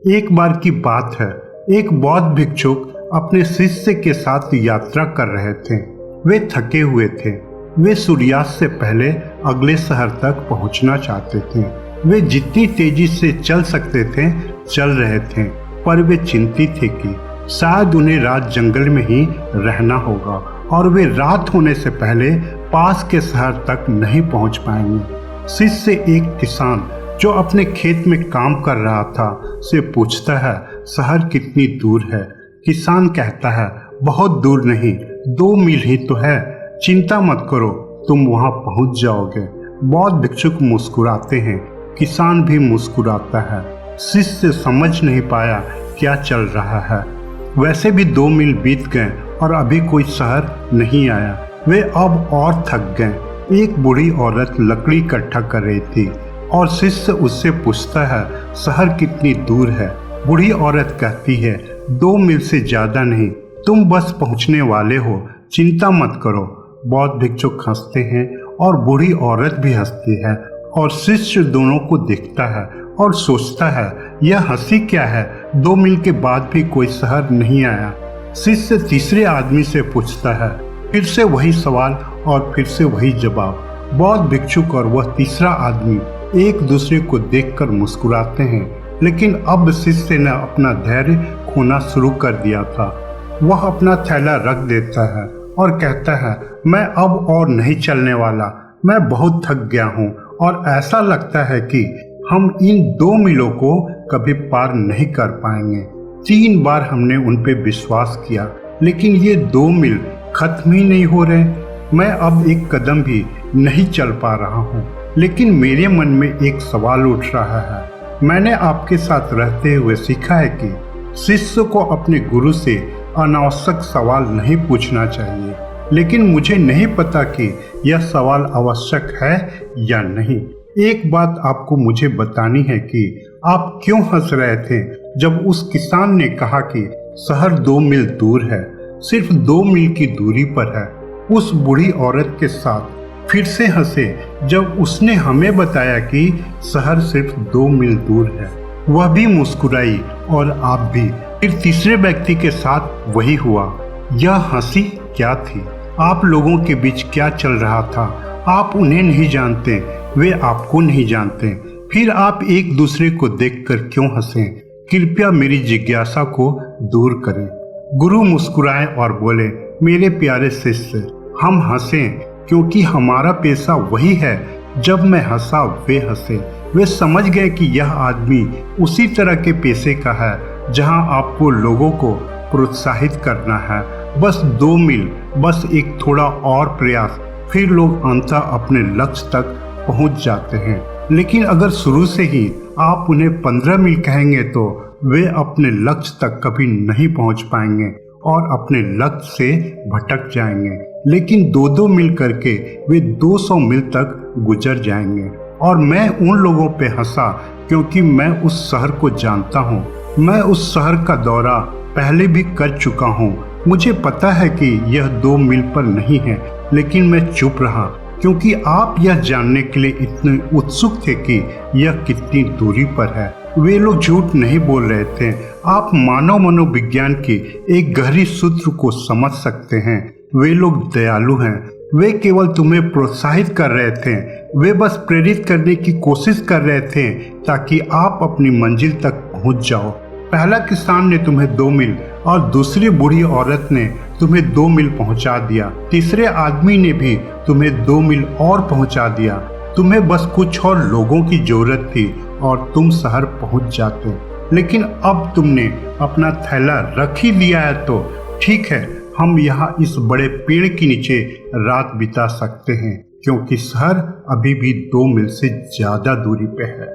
एक बार की बात है, एक बौद्ध भिक्षुक अपने शिष्य के साथ यात्रा कर रहे थे। वे थके हुए थे। वे सूर्यास्त से पहले अगले शहर तक पहुंचना चाहते थे। वे जितनी तेजी से चल सकते थे चल रहे थे, पर वे चिंतित थे कि शायद उन्हें रात जंगल में ही रहना होगा और वे रात होने से पहले पास के शहर तक नहीं पहुंच पाएंगे। शिष्य एक किसान जो अपने खेत में काम कर रहा था से पूछता है, शहर कितनी दूर है? किसान कहता है, बहुत दूर नहीं, 2 मील ही तो है। चिंता मत करो, तुम वहां पहुंच जाओगे। बौद्ध भिक्षुक मुस्कुराते हैं, किसान भी मुस्कुराता है। शिष्य समझ नहीं पाया क्या चल रहा है। वैसे भी 2 मील बीत गए और अभी कोई शहर नहीं आया। वे अब और थक गए। एक बूढ़ी औरत लकड़ी इकट्ठा कर रही थी और शिष्य उससे पूछता है, शहर कितनी दूर है? बूढ़ी औरत कहती है, 2 मील से ज्यादा नहीं, तुम बस पहुंचने वाले हो, चिंता मत करो। बौद्ध भिक्षुक हंसते हैं और बूढ़ी औरत भी हंसती है और शिष्य दोनों को देखता है और सोचता है, यह हंसी क्या है? 2 मील के बाद भी कोई शहर नहीं आया। शिष्य तीसरे आदमी से पूछता है, फिर से वही सवाल और फिर से वही जवाब। बौद्ध भिक्षुक और वह तीसरा आदमी एक दूसरे को देखकर मुस्कुराते हैं, लेकिन अब शिष्य ने अपना धैर्य खोना शुरू कर दिया था। वह अपना थैला रख देता है और कहता है, मैं अब और नहीं चलने वाला, मैं बहुत थक गया हूँ और ऐसा लगता है कि हम इन 2 मीलों को कभी पार नहीं कर पाएंगे। 3 बार हमने उन पे विश्वास किया, लेकिन ये 2 मील खत्म ही नहीं हो रहे। मैं अब एक कदम भी नहीं चल पा रहा हूँ, लेकिन मेरे मन में एक सवाल उठ रहा है। मैंने आपके साथ रहते हुए सीखा है कि शिष्य को अपने गुरु से अनावश्यक सवाल नहीं पूछना चाहिए, लेकिन मुझे नहीं पता कि यह सवाल आवश्यक है या नहीं। एक बात आपको मुझे बतानी है कि आप क्यों हंस रहे थे जब उस किसान ने कहा कि शहर 2 मील दूर है, सिर्फ 2 मील की दूरी पर है। उस बूढ़ी औरत के साथ फिर से हंसे जब उसने हमें बताया कि शहर सिर्फ 2 मील दूर है। वह भी मुस्कुराई और आप भी। फिर तीसरे व्यक्ति के साथ वही हुआ। यह हंसी क्या थी? आप लोगों के बीच क्या चल रहा था? आप उन्हें नहीं जानते, वे आपको नहीं जानते, फिर आप एक दूसरे को देखकर क्यों हंसें? कृपया मेरी जिज्ञासा को दूर करें। गुरु मुस्कुराए और बोले, मेरे प्यारे शिष्य, हम हंसें क्योंकि हमारा पेशा वही है। जब मैं हंसा वे हंसे। वे समझ गए कि यह आदमी उसी तरह के पेशे का है जहां आपको लोगों को प्रोत्साहित करना है। बस 2 मील, बस एक थोड़ा और प्रयास, फिर लोग अंततः अपने लक्ष्य तक पहुंच जाते हैं। लेकिन अगर शुरू से ही आप उन्हें 15 मील कहेंगे तो वे अपने लक्ष्य तक कभी नहीं पहुंच पाएंगे और अपने लक्ष्य से भटक जाएंगे। लेकिन 2-2 मील करके वे 200 मील तक गुजर जाएंगे। और मैं उन लोगों पे हंसा क्योंकि मैं उस शहर को जानता हूँ। मैं उस शहर का दौरा पहले भी कर चुका हूँ। मुझे पता है कि यह 2 मील पर नहीं है, लेकिन मैं चुप रहा क्योंकि आप यह जानने के लिए इतने उत्सुक थे कि यह कितनी दूरी पर है। वे लोग झूठ नहीं बोल रहे थे। आप मानव मनोविज्ञान की एक गहरी सूत्र को समझ सकते हैं। वे लोग दयालु हैं। वे केवल तुम्हें प्रोत्साहित कर रहे थे। वे बस प्रेरित करने की कोशिश कर रहे थे ताकि आप अपनी मंजिल तक पहुंच जाओ। पहला किसान ने तुम्हें 2 मील और दूसरी बूढ़ी औरत ने तुम्हें 2 मील पहुंचा दिया। तीसरे आदमी ने भी तुम्हें 2 मील और पहुंचा दिया। तुम्हें बस कुछ और लोगों की जरूरत थी और तुम शहर पहुंच जाते। लेकिन अब तुमने अपना थैला रख ही लिया है तो ठीक है, हम यहाँ इस बड़े पेड़ के नीचे रात बिता सकते हैं क्योंकि शहर अभी भी 2 मील से ज्यादा दूरी पे है।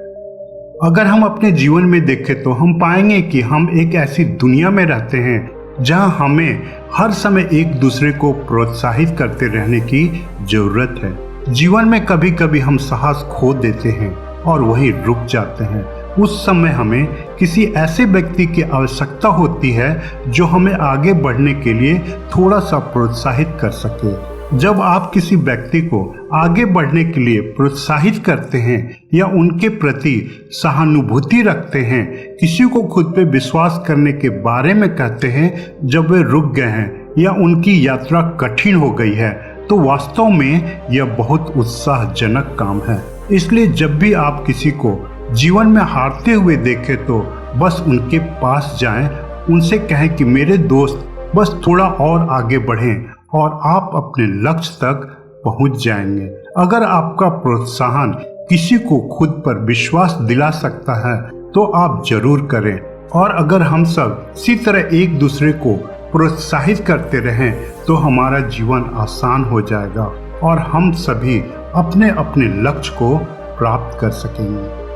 अगर हम अपने जीवन में देखें तो हम पाएंगे कि हम एक ऐसी दुनिया में रहते हैं जहां हमें हर समय एक दूसरे को प्रोत्साहित करते रहने की जरूरत है। जीवन में कभी कभी हम साहस खो देते हैं और वहीं रुक जाते हैं। उस समय हमें किसी ऐसे व्यक्ति की आवश्यकता होती है जो हमें आगे बढ़ने के लिए थोड़ा सा प्रोत्साहित कर सके। जब आप किसी व्यक्ति को आगे बढ़ने के लिए प्रोत्साहित करते हैं या उनके प्रति सहानुभूति रखते हैं, किसी को खुद पे विश्वास करने के बारे में कहते हैं जब वे रुक गए हैं या उनकी यात्रा कठिन हो गई है, तो वास्तव में यह बहुत उत्साहजनक काम है। इसलिए जब भी आप किसी को जीवन में हारते हुए देखें तो बस उनके पास जाएं, उनसे कहें कि मेरे दोस्त बस थोड़ा और आगे बढ़ें और आप अपने लक्ष्य तक पहुंच जाएंगे। अगर आपका प्रोत्साहन किसी को खुद पर विश्वास दिला सकता है तो आप जरूर करें। और अगर हम सब इसी तरह एक दूसरे को प्रोत्साहित करते रहें तो हमारा जीवन आसान हो जाएगा और हम सभी अपने अपने लक्ष्य को प्राप्त कर सकेंगे।